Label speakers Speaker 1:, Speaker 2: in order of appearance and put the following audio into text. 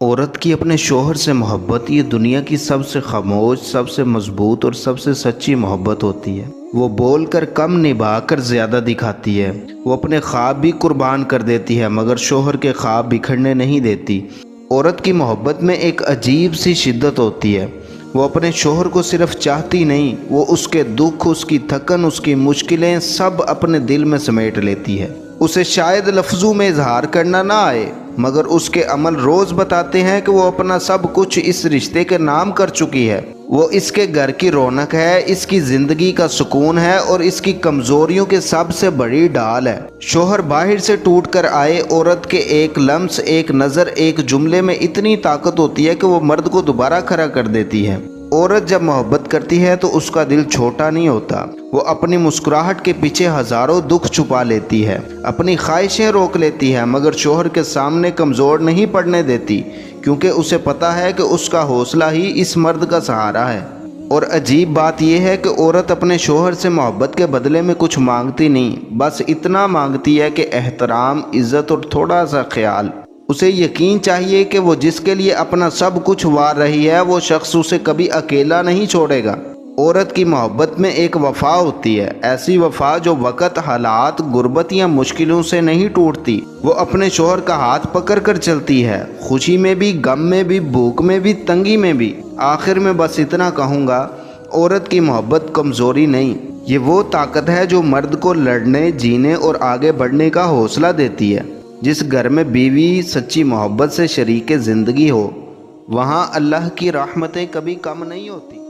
Speaker 1: औरत की अपने शोहर से मोहब्बत ये दुनिया की सबसे खामोश, सबसे मजबूत और सबसे सच्ची मोहब्बत होती है। वो बोलकर कम निभा कर ज़्यादा दिखाती है। वो अपने ख्वाब भी कुर्बान कर देती है मगर शोहर के ख्वाब बिखरने नहीं देती। औरत की मोहब्बत में एक अजीब सी शिद्दत होती है। वो अपने शोहर को सिर्फ चाहती नहीं, वो उसके दुख, उसकी थकन, उसकी मुश्किलें सब अपने दिल में समेट लेती है। उसे शायद लफ्ज़ों में इजहार करना ना आए मगर उसके अमल रोज़ बताते हैं कि वो अपना सब कुछ इस रिश्ते के नाम कर चुकी है। वो इसके घर की रौनक है, इसकी ज़िंदगी का सुकून है और इसकी कमज़ोरियों के सबसे बड़ी ढाल है। शोहर बाहर से टूट कर आए, औरत के एक लम्स, एक नज़र, एक जुमले में इतनी ताकत होती है कि वो मर्द को दोबारा खड़ा कर देती है। औरत जब मोहब्बत करती है तो उसका दिल छोटा नहीं होता। वो अपनी मुस्कुराहट के पीछे हज़ारों दुख छुपा लेती है, अपनी ख्वाहिशें रोक लेती है मगर शोहर के सामने कमज़ोर नहीं पड़ने देती, क्योंकि उसे पता है कि उसका हौसला ही इस मर्द का सहारा है। और अजीब बात यह है कि औरत अपने शोहर से मोहब्बत के बदले में कुछ मांगती नहीं, बस इतना मांगती है कि एहतराम, इज़्ज़त और थोड़ा सा ख्याल। उसे यकीन चाहिए कि वो जिसके लिए अपना सब कुछ वार रही है वो शख्स उसे कभी अकेला नहीं छोड़ेगा। औरत की मोहब्बत में एक वफ़ा होती है, ऐसी वफ़ा जो वक़्त, हालात, गुर्बत या मुश्किलों से नहीं टूटती। वो अपने शोहर का हाथ पकड़ कर चलती है, खुशी में भी, गम में भी, भूख में भी, तंगी में भी। आखिर में बस इतना कहूँगा, औरत की मोहब्बत कमज़ोरी नहीं, ये वो ताकत है जो मर्द को लड़ने, जीने और आगे बढ़ने का हौसला देती है। जिस घर में बीवी सच्ची मोहब्बत से शरीके ज़िंदगी हो, वहाँ अल्लाह की रहमतें कभी कम नहीं होती।